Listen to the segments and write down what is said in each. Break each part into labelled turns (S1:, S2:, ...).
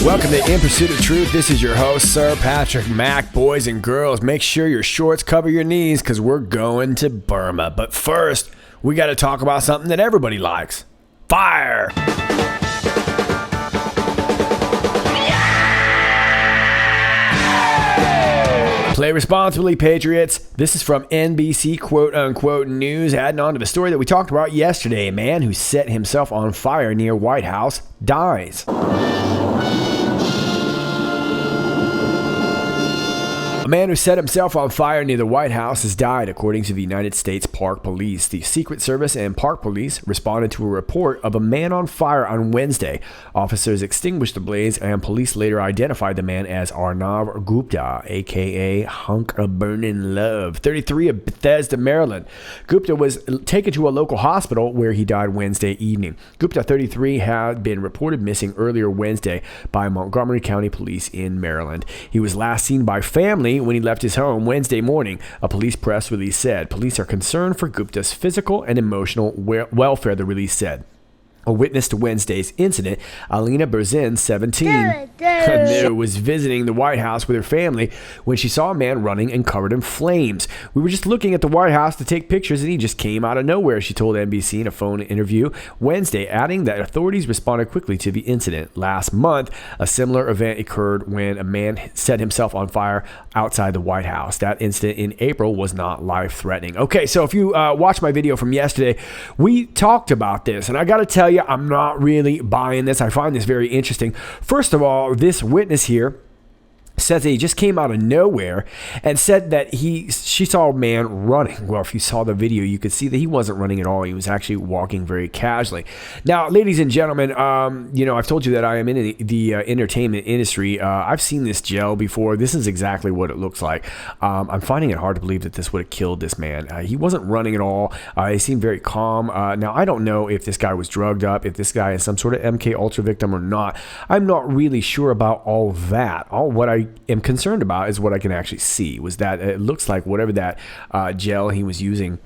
S1: Welcome to In Pursuit of Truth. This is your host, Sir Patrick Mac. Boys and girls, make sure your shorts cover your knees because we're going to Burma. But first, we got to talk about something that everybody likes. Fire! Play responsibly, Patriots. This is from NBC quote-unquote news, adding on to the story that we talked about yesterday. A man who set himself on fire near White House dies. A man who set himself on fire near the White House has died, according to the United States Park Police. The Secret Service and Park Police responded to a report of a man on fire on Wednesday. Officers extinguished the blaze, and police later identified the man as Arnav Gupta, a.k.a. Hunk of Burnin Love, 33 of Bethesda, Maryland. Gupta was taken to a local hospital where he died Wednesday evening. Gupta, 33, had been reported missing earlier Wednesday by Montgomery County Police in Maryland. He was last seen by family when he left his home Wednesday morning, a police press release said. Police are concerned for Gupta's physical and emotional welfare, the release said. A witness to Wednesday's incident, Alina Berzin, 17, was visiting the White House with her family when she saw a man running and covered in flames. "We were just looking at the White House to take pictures and he just came out of nowhere," she told NBC in a phone interview Wednesday, adding that authorities responded quickly to the incident. Last month, a similar event occurred when a man set himself on fire outside the White House. That incident in April was not life-threatening. Okay, so if you watched my video from yesterday, we talked about this, and I got to tell you, I'm not really buying this. I find this very interesting. First of all, this witness here says that he just came out of nowhere and said that she saw a man running. Well, if you saw the video, you could see that he wasn't running at all. He was actually walking very casually. Now, ladies and gentlemen, I've told you that I am in the entertainment industry. I've seen this gel before. This is exactly what it looks like. I'm finding it hard to believe that this would have killed this man. He wasn't running at all. He seemed very calm. Now, I don't know if this guy was drugged up, if this guy is some sort of MK Ultra victim or not. I'm not really sure about all that. All what I am concerned about is what I can actually see, was that it looks like whatever that gel he was using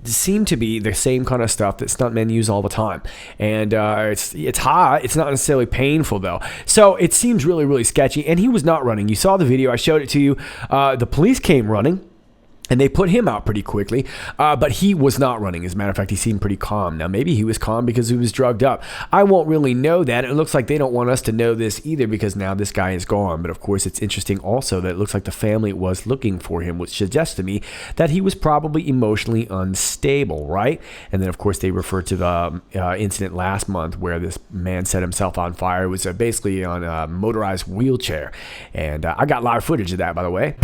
S1: seemed to be the same kind of stuff that stuntmen use all the time. And it's hot. It's not necessarily painful, though. So it seems really, really sketchy. And he was not running. You saw the video. I showed it to you. The police came running, and they put him out pretty quickly, but he was not running. As a matter of fact, he seemed pretty calm. Now, maybe he was calm because he was drugged up. I won't really know that. It looks like they don't want us to know this either because now this guy is gone. But, of course, it's interesting also that it looks like the family was looking for him, which suggests to me that he was probably emotionally unstable, right? And then, of course, they refer to the incident last month where this man set himself on fire. It was basically on a motorized wheelchair. And I got live footage of that, by the way.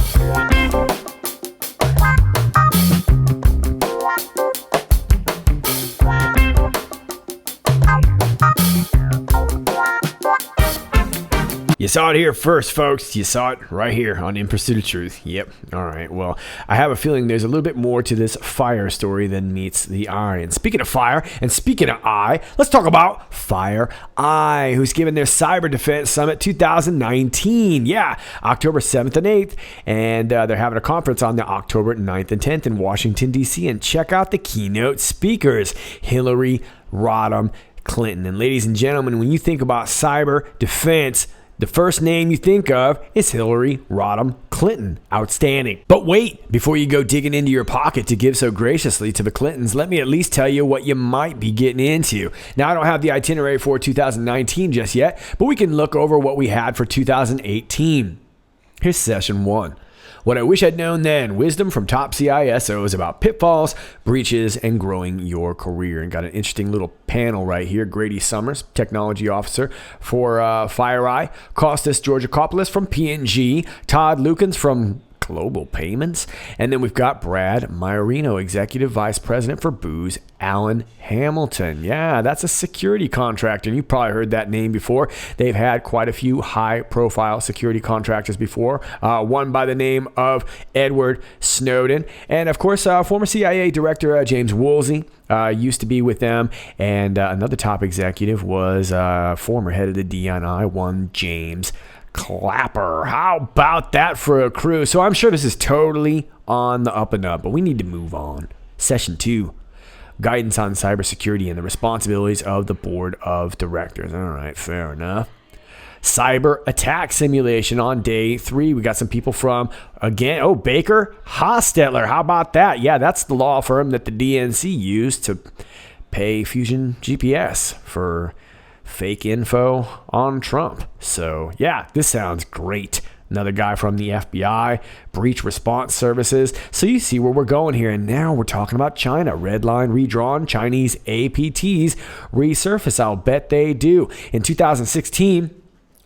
S1: You saw it here first, folks. You saw it right here on In Pursuit of Truth. Yep. All right. Well, I have a feeling there's a little bit more to this fire story than meets the eye. And speaking of fire, and speaking of eye, let's talk about FireEye, who's given their Cyber Defense Summit 2019. Yeah, October 7th and 8th. And they're having a conference on the October 9th and 10th in Washington, D.C. And check out the keynote speakers, Hillary Rodham Clinton. And ladies and gentlemen, when you think about cyber defense, the first name you think of is Hillary Rodham Clinton. Outstanding. But wait, before you go digging into your pocket to give so graciously to the Clintons, let me at least tell you what you might be getting into. Now, I don't have the itinerary for 2019 just yet, but we can look over what we had for 2018. Here's session 1. What I wish I'd known then, wisdom from top CISOs about pitfalls, breaches, and growing your career. And got an interesting little panel right here. Grady Summers, technology officer for FireEye. Kostas Georgakopoulos from P&G. Todd Lukens from Global Payments. And then we've got Brad Maiorino, Executive Vice President for Booz Allen Hamilton. Yeah, that's a security contractor. You probably heard that name before. They've had quite a few high-profile security contractors before. One by the name of Edward Snowden. And, of course, former CIA Director James Woolsey used to be with them. And another top executive was former head of the DNI, one James Clapper. How about that for a crew? So I'm sure this is totally on the up and up, but we need to move on. Session 2, guidance on cybersecurity and the responsibilities of the board of directors. All right, fair enough. Cyber attack simulation on day 3. We got some people from, again, Baker Hostetler. How about that? Yeah, that's the law firm that the DNC used to pay Fusion GPS for fake info on Trump. So yeah, this sounds great. Another guy from the FBI, breach response services. So you see where we're going here. And now we're talking about China. Red line redrawn. Chinese APTs resurface. I'll bet they do. In 2016,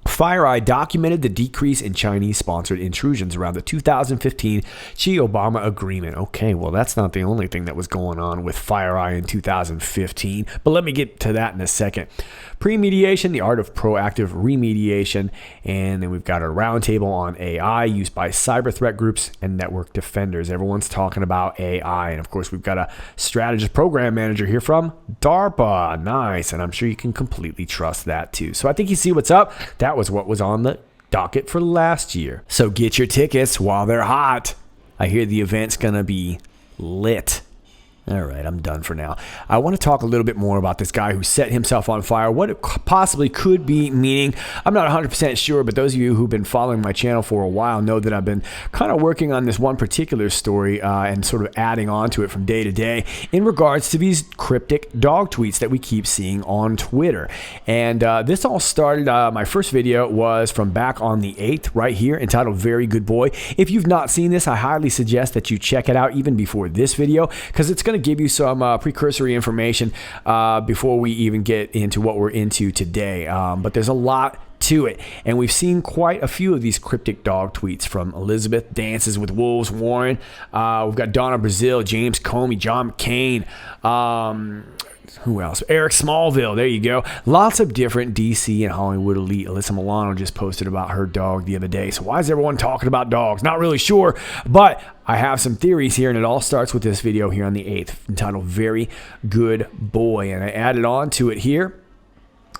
S1: FireEye documented the decrease in Chinese-sponsored intrusions around the 2015 Xi-Obama agreement. Okay, well, that's not the only thing that was going on with FireEye in 2015, but let me get to that in a second. Pre-mediation, the art of proactive remediation, and then we've got a roundtable on AI used by cyber threat groups and network defenders. Everyone's talking about AI, and of course, we've got a strategist program manager here from DARPA. Nice, and I'm sure you can completely trust that too. So I think you see what's up. That was what was on the docket for last year. So get your tickets while they're hot. I hear the event's gonna be lit. All right, I'm done for now. I want to talk a little bit more about this guy who set himself on fire, what it possibly could be meaning. I'm not 100% sure, but those of you who've been following my channel for a while know that I've been kind of working on this one particular story and sort of adding on to it from day to day in regards to these cryptic dog tweets that we keep seeing on Twitter. And this all started, my first video was from back on the 8th right here, entitled Very Good Boy. If you've not seen this, I highly suggest that you check it out even before this video, because it's going to give you some precursory information before we even get into what we're into today. But there's a lot to it, and we've seen quite a few of these cryptic dog tweets from Elizabeth Dances with Wolves Warren. We've got Donna Brazil, James Comey, John McCain, who else? Eric Smallville. There you go. Lots of different DC and Hollywood elite. Alyssa Milano just posted about her dog the other day. So why is everyone talking about dogs? Not really sure, but I have some theories here, and it all starts with this video here on the 8th entitled Very Good Boy. And I added on to it here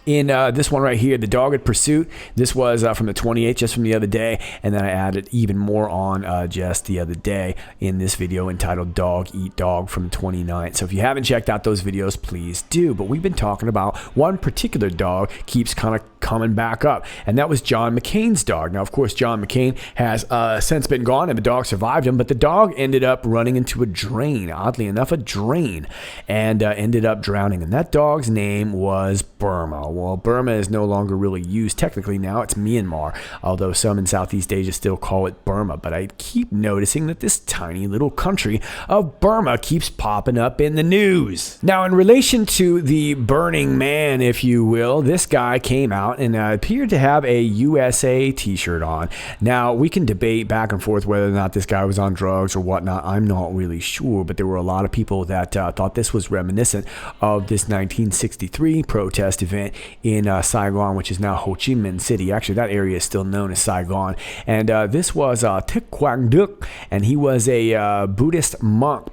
S1: in this one right here, The Dogged Pursuit. This was from the 28th, just from the other day. And then I added even more on just the other day in this video entitled Dog Eat Dog from the 29th. So if you haven't checked out those videos, please do. But we've been talking about one particular dog keeps kind of coming back up, and that was John McCain's dog. Now, of course, John McCain has since been gone, and the dog survived him, but the dog ended up running into a drain, oddly enough, and ended up drowning. And that dog's name was Burma. Well, Burma is no longer really used technically now. It's Myanmar, although some in Southeast Asia still call it Burma. But I keep noticing that this tiny little country of Burma keeps popping up in the news. Now, in relation to the Burning Man, if you will, this guy came out and appeared to have a USA t-shirt on. Now, we can debate back and forth whether or not this guy was on drugs or whatnot. I'm not really sure, but there were a lot of people that thought this was reminiscent of this 1963 protest event in Saigon, which is now Ho Chi Minh City. Actually, that area is still known as Saigon. And this was Thich Quang Duc, and he was a Buddhist monk.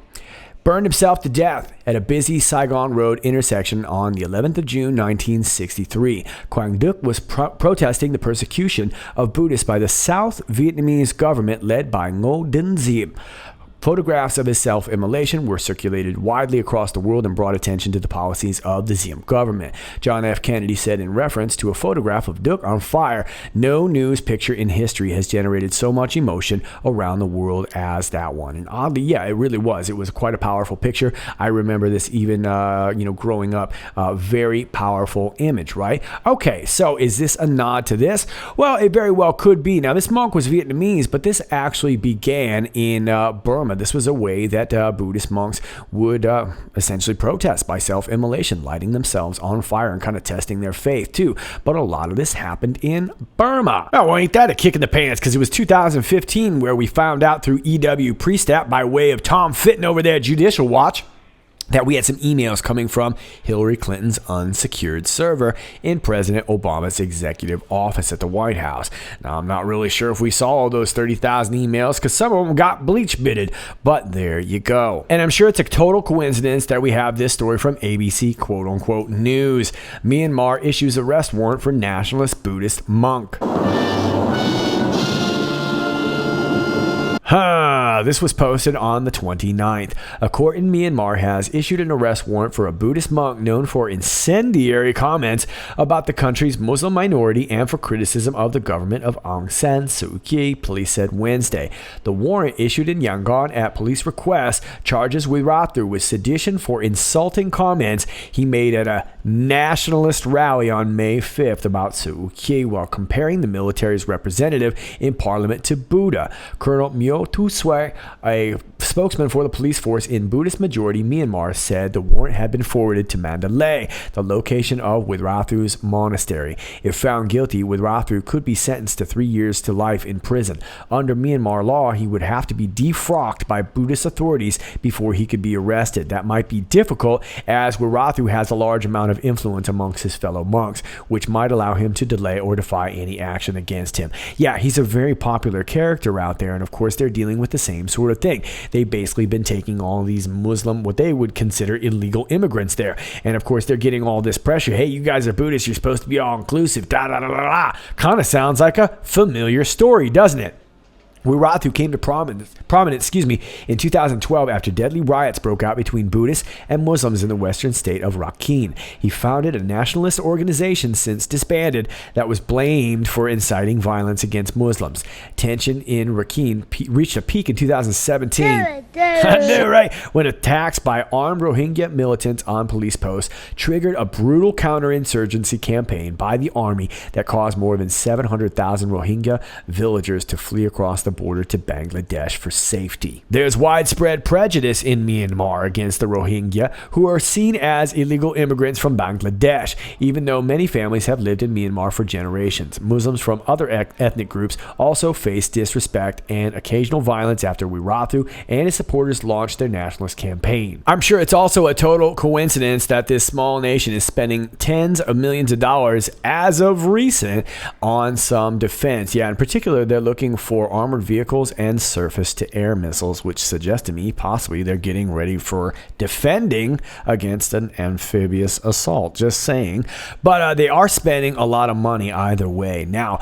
S1: Burned himself to death at a busy Saigon Road intersection on the 11th of June, 1963. Quang Duc was protesting the persecution of Buddhists by the South Vietnamese government led by Ngo Dinh Diem. Photographs of his self-immolation were circulated widely across the world and brought attention to the policies of the Diem government. John F. Kennedy said in reference to a photograph of Duc on fire, "No news picture in history has generated so much emotion around the world as that one." And oddly, yeah, it really was. It was quite a powerful picture. I remember this even, growing up. Very powerful image, right? Okay, so is this a nod to this? Well, it very well could be. Now, this monk was Vietnamese, but this actually began in Burma. Burma. This was a way that Buddhist monks would essentially protest by self-immolation, lighting themselves on fire and kind of testing their faith too. But a lot of this happened in Burma. Oh, ain't that a kick in the pants? Because it was 2015 where we found out through EW Priestat by way of Tom Fitton over there at Judicial Watch that we had some emails coming from Hillary Clinton's unsecured server in President Obama's executive office at the White House. Now, I'm not really sure if we saw all those 30,000 emails because some of them got bleach bitted, but there you go. And I'm sure it's a total coincidence that we have this story from ABC quote-unquote news. Myanmar issues arrest warrant for nationalist Buddhist monk. This was posted on the 29th. A court in Myanmar has issued an arrest warrant for a Buddhist monk known for incendiary comments about the country's Muslim minority and for criticism of the government of Aung San Suu Kyi, police said Wednesday. The warrant, issued in Yangon at police request, charges Wirathu with sedition for insulting comments he made at a nationalist rally on May 5th about Suu Kyi while comparing the military's representative in parliament to Buddha. Colonel Myo Tu-Swe, a spokesman for the police force in Buddhist-majority Myanmar, said the warrant had been forwarded to Mandalay, the location of Wirathu's monastery. If found guilty, Wirathu could be sentenced to 3 years to life in prison. Under Myanmar law, he would have to be defrocked by Buddhist authorities before he could be arrested. That might be difficult as Wirathu has a large amount of influence amongst his fellow monks, which might allow him to delay or defy any action against him. Yeah, he's a very popular character out there, and of course they're dealing with the same sort of thing. They've basically been taking all these Muslim, what they would consider illegal immigrants there, and of course they're getting all this pressure. Hey, you guys are Buddhists, you're supposed to be all inclusive, da da da da da. Kind of sounds like a familiar story, doesn't it? Wirathu came to prominence in 2012 after deadly riots broke out between Buddhists and Muslims in the western state of Rakhine. He founded a nationalist organization since disbanded that was blamed for inciting violence against Muslims. Tension in Rakhine reached a peak in 2017. I know, right? When attacks by armed Rohingya militants on police posts triggered a brutal counterinsurgency campaign by the army that caused more than 700,000 Rohingya villagers to flee across the border to Bangladesh for safety. There's widespread prejudice in Myanmar against the Rohingya, who are seen as illegal immigrants from Bangladesh, even though many families have lived in Myanmar for generations. Muslims from other ethnic groups also face disrespect and occasional violence after Wirathu and his supporters launched their nationalist campaign. I'm sure it's also a total coincidence that this small nation is spending tens of millions of dollars as of recent on some defense. Yeah, in particular, they're looking for armored vehicles and surface-to-air missiles, which suggests to me possibly they're getting ready for defending against an amphibious assault. Just saying. But they are spending a lot of money either way. Now,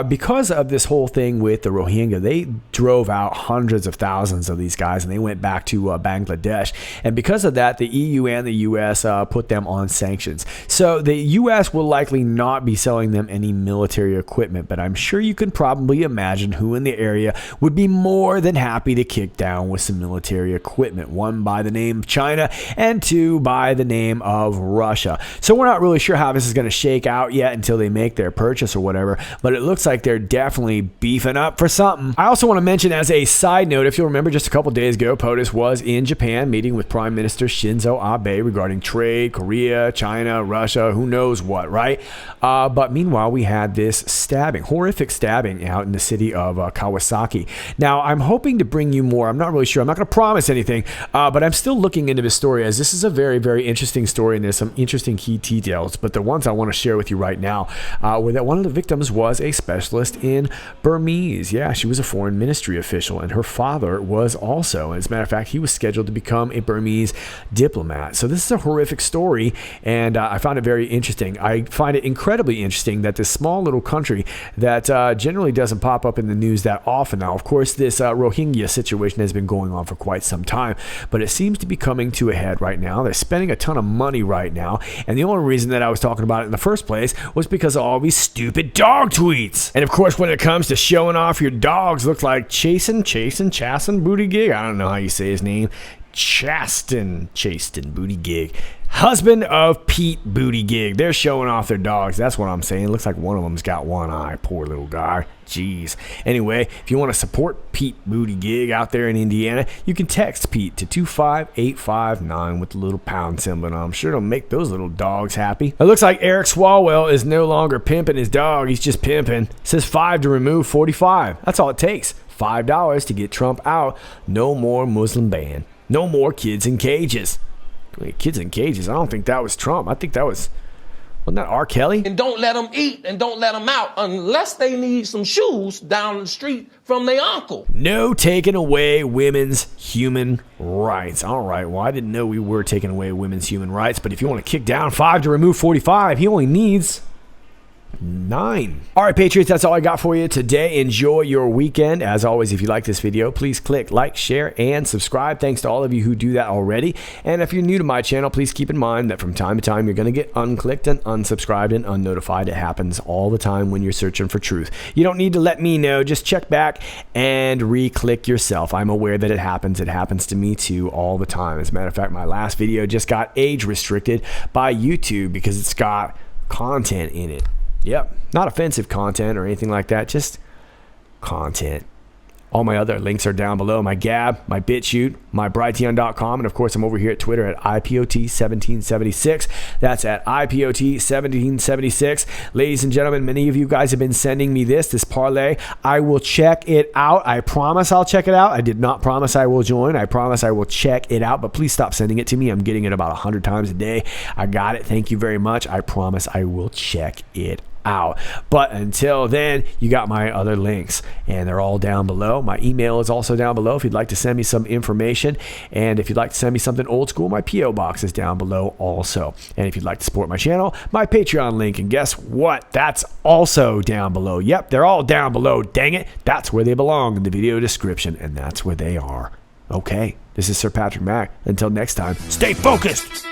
S1: because of this whole thing with the Rohingya, they drove out hundreds of thousands of these guys and they went back to Bangladesh. And because of that, the EU and the US put them on sanctions. So the US will likely not be selling them any military equipment, but I'm sure you can probably imagine who in the area would be more than happy to kick down with some military equipment, one by the name of China and two by the name of Russia. So we're not really sure how this is going to shake out yet until they make their purchase or whatever, but it looks like they're definitely beefing up for something. I also want to mention as a side note, if you'll remember just a couple days ago, POTUS was in Japan meeting with Prime Minister Shinzo Abe regarding trade, Korea, China, Russia, who knows what, right? But meanwhile, we had this horrific stabbing out in the city of Kawasaki. Now, I'm hoping to bring you more. I'm not really sure. I'm not going to promise anything, but I'm still looking into this story as this is a very, very interesting story and there's some interesting key details. But the ones I want to share with you right now were that one of the victims was a specialist in Burmese. Yeah, she was a foreign ministry official and her father was also. As a matter of fact, he was scheduled to become a Burmese diplomat. So this is a horrific story and I found it very interesting. I find it incredibly interesting that this small little country that generally doesn't pop up in the news that often. Now, of course, this Rohingya situation has been going on for quite some time, but it seems to be coming to a head right now. They're spending a ton of money right now, and the only reason that I was talking about it in the first place was because of all these stupid dog tweets. And of course, when it comes to showing off your dogs, looks like Chasten Buttigieg. I don't know how you say his name. Chasten Buttigieg. Husband of Pete Buttigieg. They're showing off their dogs. That's what I'm saying. Looks like one of them's got one eye. Poor little guy. Jeez. Anyway, if you want to support Pete Buttigieg out there in Indiana, you can text Pete to 25859 with the little pound symbol. I'm sure it'll make those little dogs happy. It looks like Eric Swalwell is no longer pimping his dog. He's just pimping. It says 5 to remove 45. That's all it takes. $5 to get Trump out. No more Muslim ban. No more kids in cages. Wait, kids in cages? I don't think that was Trump. I think that was... Wasn't that R. Kelly?
S2: And don't let them eat and don't let them out unless they need some shoes down the street from their uncle.
S1: No taking away women's human rights. All right, well, I didn't know we were taking away women's human rights, but if you want to kick down 5 to remove 45, he only needs 9. All right, Patriots, that's all I got for you today. Enjoy your weekend. As always, if you like this video, please click like, share, and subscribe. Thanks to all of you who do that already. And if you're new to my channel, please keep in mind that from time to time, you're going to get unclicked and unsubscribed and unnotified. It happens all the time when you're searching for truth. You don't need to let me know. Just check back and re-click yourself. I'm aware that it happens. It happens to me too all the time. As a matter of fact, my last video just got age restricted by YouTube because it's got content in it. Yep, not offensive content or anything like that, just content. All my other links are down below. My Gab, my BitChute, my Brighteon.com, and of course I'm over here at Twitter at IPOT1776. That's at IPOT1776. Ladies and gentlemen, many of you guys have been sending me this parlay. I will check it out. I promise I'll check it out. I did not promise I will join. I promise I will check it out, but please stop sending it to me. I'm getting it about 100 times a day. I got it. Thank you very much. I promise I will check it out. But until then, you got my other links and they're all down below. My email is also down below if you'd like to send me some information, and if you'd like to send me something old school, my PO box is down below also. And if you'd like to support my channel, my Patreon link, and guess what, that's also down below. Yep, they're all down below. Dang it, that's where they belong, in the video description, and that's where they are. Okay, this is Sir Patrick Mack. Until next time, stay focused.